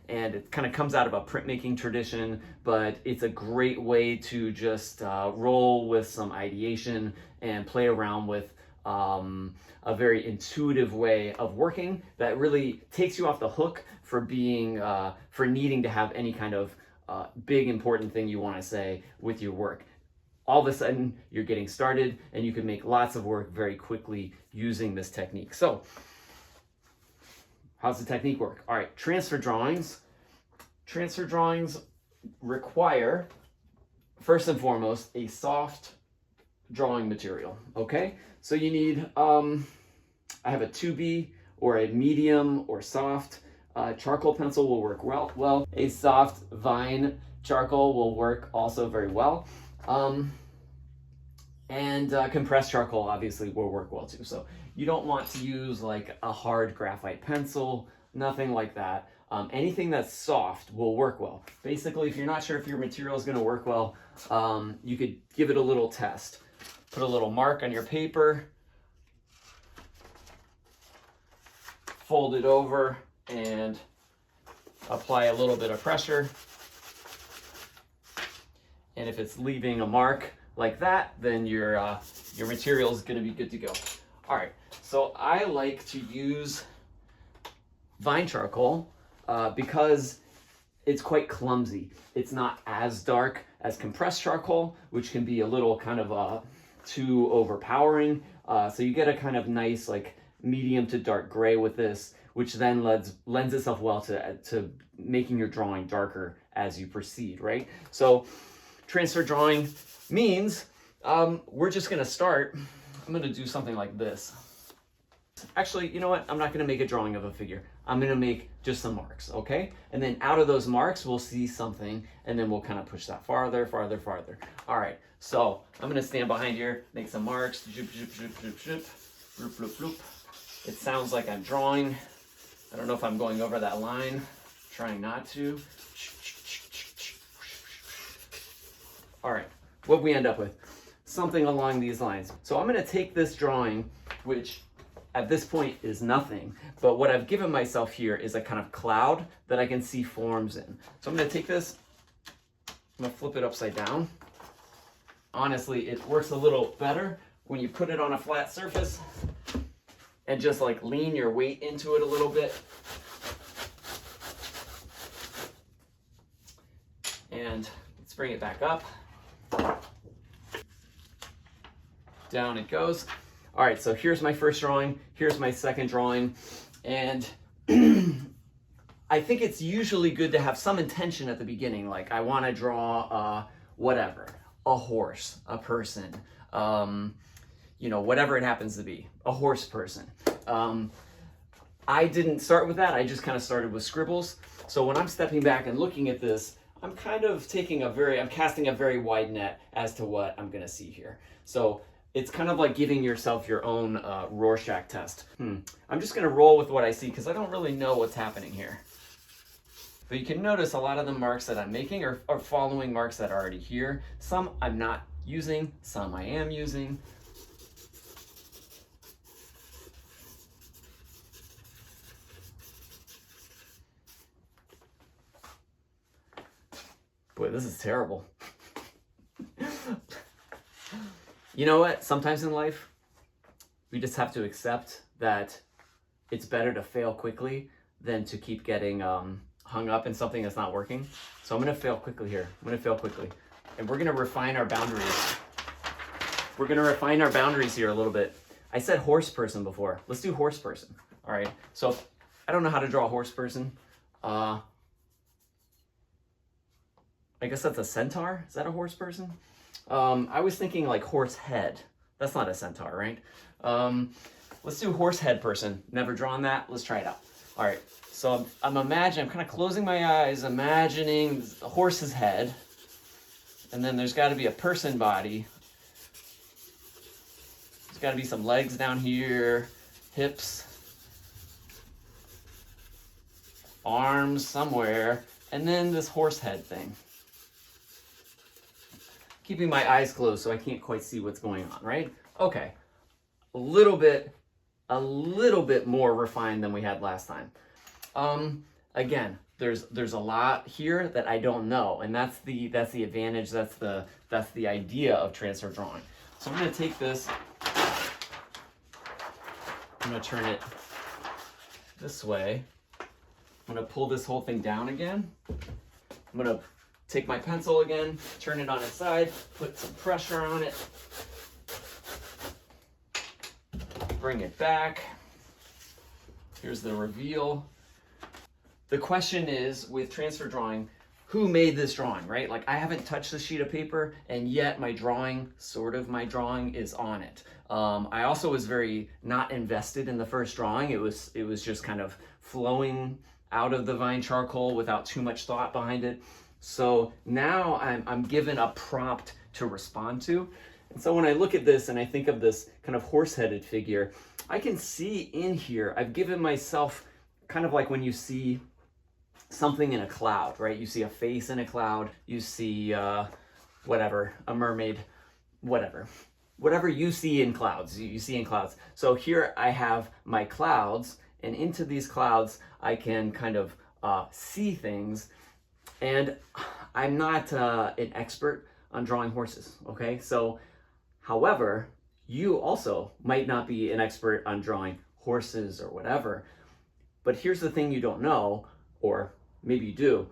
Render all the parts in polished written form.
and it kind of comes out of a printmaking tradition, but it's a great way to just roll with some ideation and play around with a very intuitive way of working that really takes you off the hook for being, for needing to have any kind of big important thing you want to say with your work. All of a sudden, you're getting started and you can make lots of work very quickly using this technique. So, how's the technique work? All right, transfer drawings. Transfer drawings require, first and foremost, a soft drawing material, okay? So you need, I have a 2B or a medium or soft. Charcoal pencil will work well. A soft vine charcoal will work also very well. And compressed charcoal obviously will work well too. So you don't want to use like a hard graphite pencil, nothing like that. Anything that's soft will work well. Basically, if you're not sure if your material is going to work well, you could give it a little test. Put a little mark on your paper, fold it over, and apply a little bit of pressure. And if it's leaving a mark like that, then your material is going to be good to go. All right, so I like to use vine charcoal because it's quite clumsy. It's not as dark as compressed charcoal, which can be a little kind of too overpowering. So you get a kind of nice like medium to dark gray with this, which then lends itself well to making your drawing darker as you proceed, right? So transfer drawing means we're just gonna start. I'm gonna do something like this. Actually, you know what? I'm not gonna make a drawing of a figure. I'm gonna make just some marks, okay? And then out of those marks, we'll see something, and then we'll kind of push that farther, farther, farther. All right, so I'm gonna stand behind here, make some marks. Zoop, zoop, zoop, zoop, zoop. Bloop, bloop, bloop. It sounds like I'm drawing. I don't know if I'm going over that line. Trying not to. All right, what we end up with? Something along these lines. So I'm gonna take this drawing, which at this point is nothing, but what I've given myself here is a kind of cloud that I can see forms in. So I'm gonna take this, I'm gonna flip it upside down. Honestly, it works a little better when you put it on a flat surface and just like lean your weight into it a little bit. And let's bring it back up. Down it goes. All right, so here's my first drawing, here's my second drawing, and I think it's usually good to have some intention at the beginning, like I want to draw whatever, a horse, a person, you know, whatever it happens to be, a horse person. I didn't start with that, I just kind of started with scribbles. So when I'm stepping back and looking at this, I'm kind of I'm casting a very wide net as to what I'm gonna see here. So it's kind of like giving yourself your own Rorschach test. I'm just gonna roll with what I see because I don't really know what's happening here. But you can notice a lot of the marks that I'm making are following marks that are already here. Some I'm not using, some I am using. Boy, this is terrible. You know what? Sometimes in life, we just have to accept that it's better to fail quickly than to keep getting hung up in something that's not working. So I'm gonna fail quickly here. I'm gonna fail quickly. And we're gonna refine our boundaries. We're gonna refine our boundaries here a little bit. I said horse person before. Let's do horse person. All right, so I don't know how to draw a horse person. I guess that's a centaur. Is that a horse person? I was thinking like horse head. That's not a centaur, right? Let's do horse head person. Never drawn that. Let's try it out. All right. So I'm kind of closing my eyes, imagining a horse's head. And then there's got to be a person body. There's got to be some legs down here, hips, arms somewhere, and then this horse head thing. Keeping my eyes closed so I can't quite see what's going on, right? Okay, a little bit more refined than we had last time. Again, there's a lot here that I don't know, and that's the advantage, that's the idea of transfer drawing. So I'm going to take this, I'm going to turn it this way. I'm going to pull this whole thing down again. I'm going to take my pencil again, turn it on its side, put some pressure on it, bring it back. Here's the reveal. The question is, with transfer drawing, who made this drawing, right? Like, I haven't touched the sheet of paper, and yet my drawing is on it. I also was very not invested in the first drawing. It was just kind of flowing out of the Vine charcoal without too much thought behind it. So now I'm given a prompt to respond to. And so when I look at this and I think of this kind of horse-headed figure, I can see in here, I've given myself kind of like when you see something in a cloud, right? You see a face in a cloud, you see whatever, a mermaid, whatever you see in clouds, you see in clouds. So here I have my clouds, and into these clouds I can kind of see things. And I'm not an expert on drawing horses, okay? So, however, you also might not be an expert on drawing horses or whatever, but here's the thing you don't know, or maybe you do.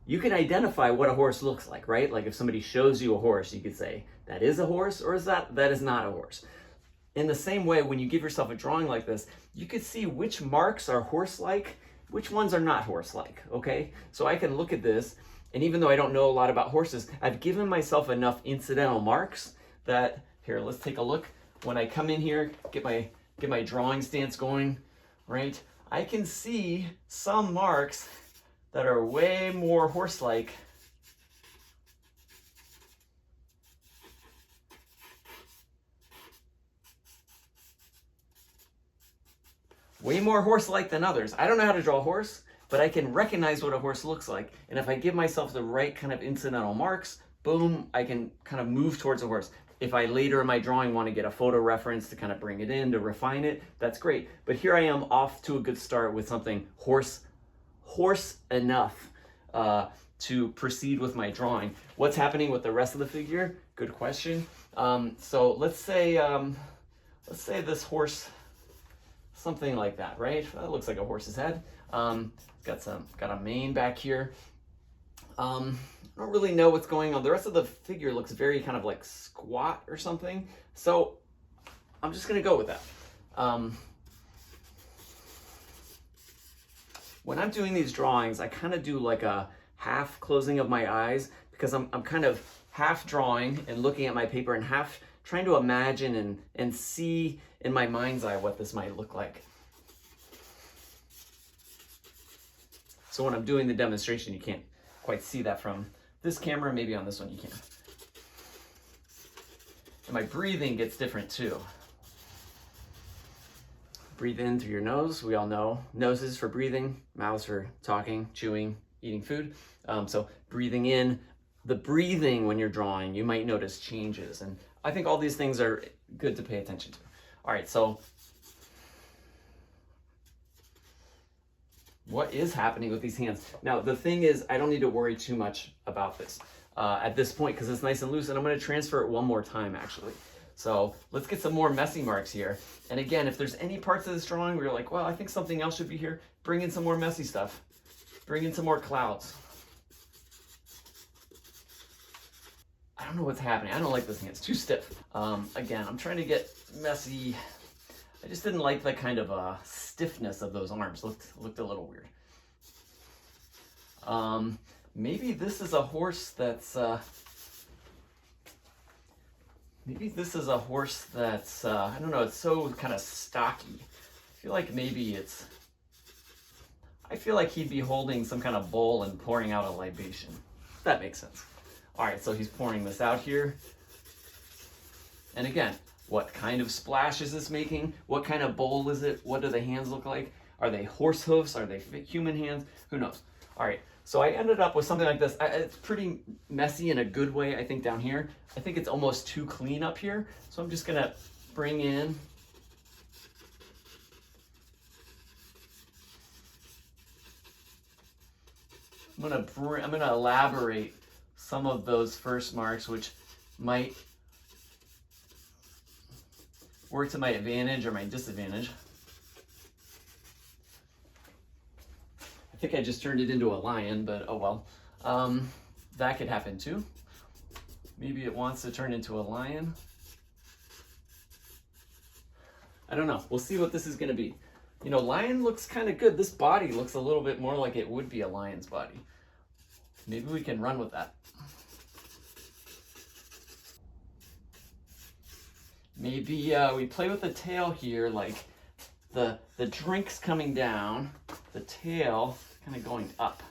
You can identify what a horse looks like, right? Like if somebody shows you a horse, you could say, that is a horse, or that is not a horse. In the same way, when you give yourself a drawing like this, you could see which marks are horse-like, which ones are not horse-like, okay? So I can look at this, and even though I don't know a lot about horses, I've given myself enough incidental marks that, here, let's take a look. When I come in here, get my drawing stance going, right? I can see some marks that are way more horse-like than others. I don't know how to draw a horse, but I can recognize what a horse looks like. And if I give myself the right kind of incidental marks, boom, I can kind of move towards a horse. If I later in my drawing want to get a photo reference to kind of bring it in, to refine it, that's great. But here I am off to a good start with something horse enough to proceed with my drawing. What's happening with the rest of the figure? Good question. So let's say this horse, something like that, right? That looks like a horse's head. Got a mane back here. I don't really know what's going on. The rest of the figure looks very kind of like squat or something. So I'm just gonna go with that. When I'm doing these drawings, I kind of do like a half closing of my eyes, because I'm kind of half drawing and looking at my paper and half trying to imagine and see in my mind's eye what this might look like. So when I'm doing the demonstration, you can't quite see that from this camera. Maybe on this one you can. And my breathing gets different too. Breathe in through your nose. We all know noses for breathing, mouths for talking, chewing, eating food. So breathing in, the breathing when you're drawing, you might notice changes. And I think all these things are good to pay attention to. All right, so what is happening with these hands? Now, the thing is, I don't need to worry too much about this at this point, because it's nice and loose, and I'm gonna transfer it one more time, actually. So let's get some more messy marks here. And again, if there's any parts of this drawing where you're like, well, I think something else should be here, bring in some more messy stuff. Bring in some more clouds. I don't know what's happening. I don't like this hand. It's too stiff. Again, I'm trying to get messy. I just didn't like the kind of stiffness of those arms. Looked a little weird. Maybe this is a horse that's I don't know, it's so kind of stocky. I feel like he'd be holding some kind of bowl and pouring out a libation. That makes sense. All right, so he's pouring this out here. And again, what kind of splash is this making? What kind of bowl is it? What do the hands look like? Are they horse hoofs? Are they human hands? Who knows? All right, so I ended up with something like this. It's pretty messy in a good way, I think, down here. I think it's almost too clean up here. So I'm just gonna bring in I'm gonna elaborate some of those first marks, which might work to my advantage or my disadvantage. I think I just turned it into a lion, but oh well. That could happen too. Maybe it wants to turn into a lion. I don't know. We'll see what this is going to be. You know, lion looks kind of good. This body looks a little bit more like it would be a lion's body. Maybe we can run with that. Maybe we play with the tail here, like the drink's coming down, the tail kind of going up.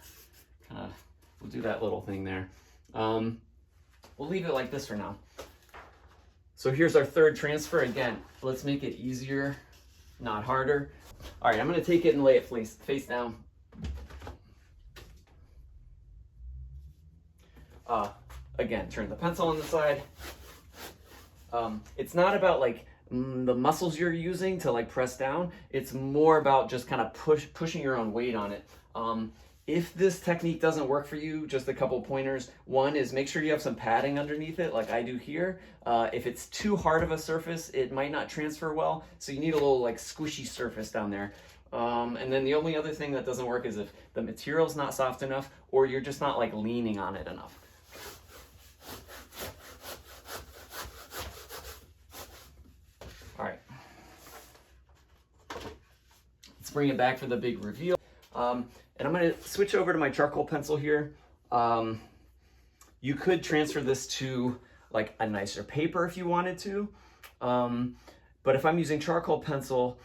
We'll do that little thing there. We'll leave it like this for now. So here's our third transfer. Again, let's make it easier, not harder. All right, I'm gonna take it and lay it face down. Again, turn the pencil on the side. It's not about like the muscles you're using to like press down. It's more about just kind of pushing your own weight on it. If this technique doesn't work for you, just a couple pointers. One is make sure you have some padding underneath it, like I do here. If it's too hard of a surface, it might not transfer well. So you need a little like squishy surface down there. And then the only other thing that doesn't work is if the material's not soft enough or you're just not like leaning on it enough. All right. Let's bring it back for the big reveal. And I'm going to switch over to my charcoal pencil here. You could transfer this to like a nicer paper if you wanted to. But if I'm using charcoal pencil,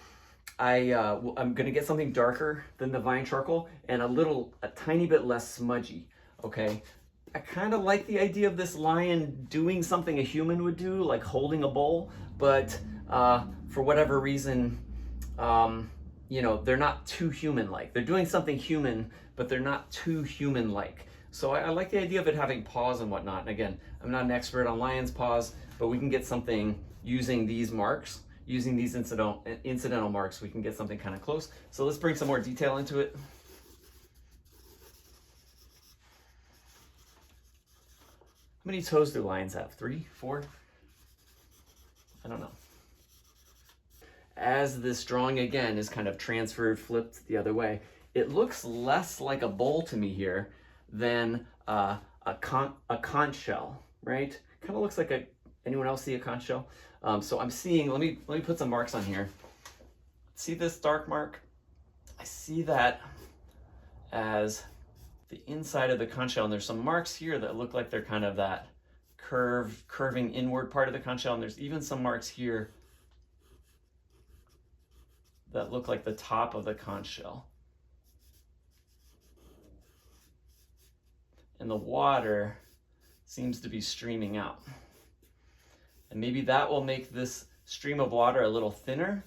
I'm going to get something darker than the vine charcoal and a tiny bit less smudgy. Okay. I kind of like the idea of this lion doing something a human would do, like holding a bowl, but for whatever reason, you know, they're not too human-like. They're doing something human, but they're not too human-like. So I like the idea of it having paws and whatnot. And again, I'm not an expert on lion's paws, but we can get something using these marks, using these incidental marks, we can get something kind of close. So let's bring some more detail into it. How many toes do lions have? 3, 4? I don't know. As this drawing again is kind of transferred, flipped the other way, it looks less like a bowl to me here than a conch shell, right? Kind of looks like anyone else see a conch shell? So I'm seeing, let me put some marks on here. See this dark mark? I see that as the inside of the conch shell, and there's some marks here that look like they're kind of that curving inward part of the conch shell, and there's even some marks here that look like the top of the conch shell. And the water seems to be streaming out. And maybe that will make this stream of water a little thinner,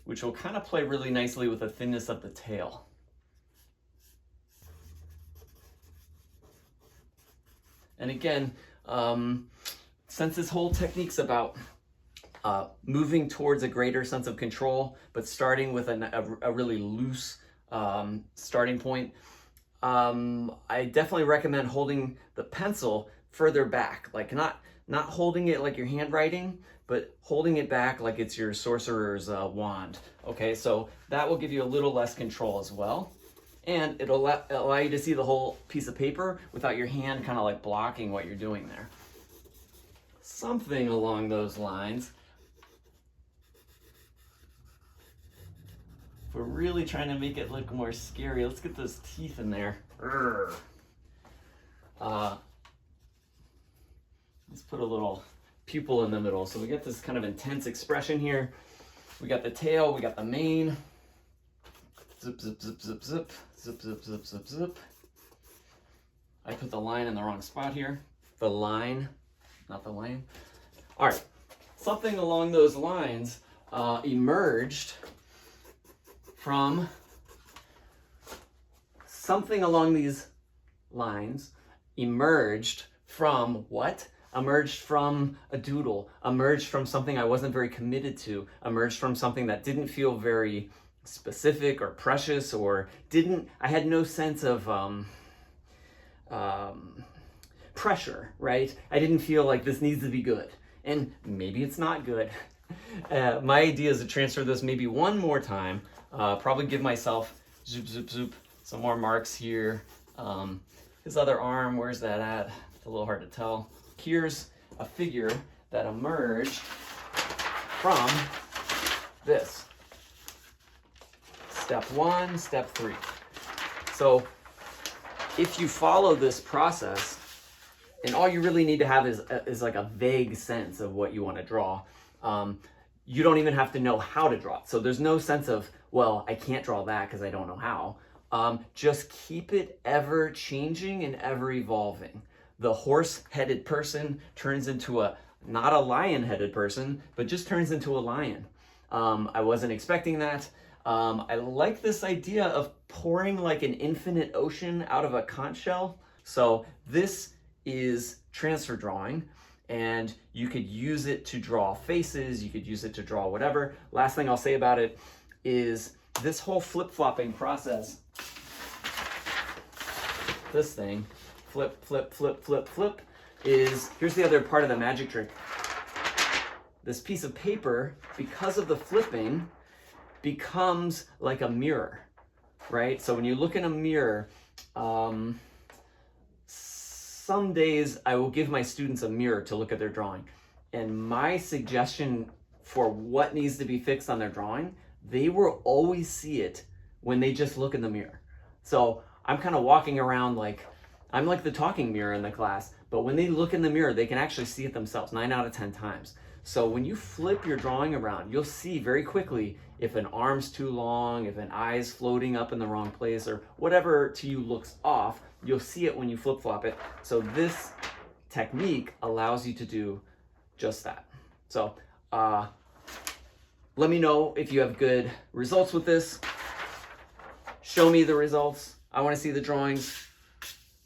which will kind of play really nicely with the thinness of the tail. And again, since this whole technique's about moving towards a greater sense of control, but starting with a really loose starting point, I definitely recommend holding the pencil further back, like not holding it like you're handwriting, but holding it back like it's your sorcerer's wand. Okay, so that will give you a little less control as well. And it'll allow you to see the whole piece of paper without your hand kind of like blocking what you're doing there. Something along those lines. If we're really trying to make it look more scary, let's get those teeth in there. Let's put a little pupil in the middle. So we get this kind of intense expression here. We got the tail, we got the mane. Zip, zip, zip, zip, zip, zip, zip, zip, zip, zip. I put the line in the wrong spot here. The line, not the lion. All right, something along those lines emerged from something along these lines emerged from what? Emerged from a doodle, emerged from something I wasn't very committed to, emerged from something that didn't feel very specific or precious, or I had no sense of pressure, right? I didn't feel like this needs to be good, and maybe it's not good. My idea is to transfer this maybe one more time, probably give myself zoop, zoop, zoop, some more marks here. His other arm, where's that at? It's a little hard to tell. Here's a figure that emerged from this. Step 1, step 3. So if you follow this process, and all you really need to have is like a vague sense of what you want to draw. You don't even have to know how to draw it. So there's no sense of, well, I can't draw that because I don't know how. Just keep it ever changing and ever evolving. The horse-headed person turns into not a lion-headed person, but just turns into a lion. I wasn't expecting that. I like this idea of pouring like an infinite ocean out of a conch shell. So this is transfer drawing, and you could use it to draw faces, you could use it to draw whatever. Last thing I'll say about it is this whole flip-flopping process, this thing, flip, flip, flip, flip, flip, here's the other part of the magic trick. This piece of paper, because of the flipping, becomes like a mirror, right? So when you look in a mirror, some days I will give my students a mirror to look at their drawing. And my suggestion for what needs to be fixed on their drawing, they will always see it when they just look in the mirror. So I'm kind of walking around like, I'm like the talking mirror in the class, but when they look in the mirror, they can actually see it themselves 9 out of 10 times. So when you flip your drawing around, you'll see very quickly if an arm's too long, if an eye's floating up in the wrong place, or whatever to you looks off, you'll see it when you flip-flop it. So this technique allows you to do just that. So let me know if you have good results with this. Show me the results. I want to see the drawings.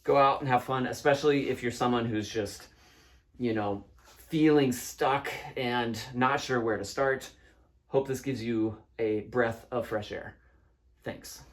Go out and have fun, especially if you're someone who's just, feeling stuck and not sure where to start. Hope this gives you a breath of fresh air. Thanks.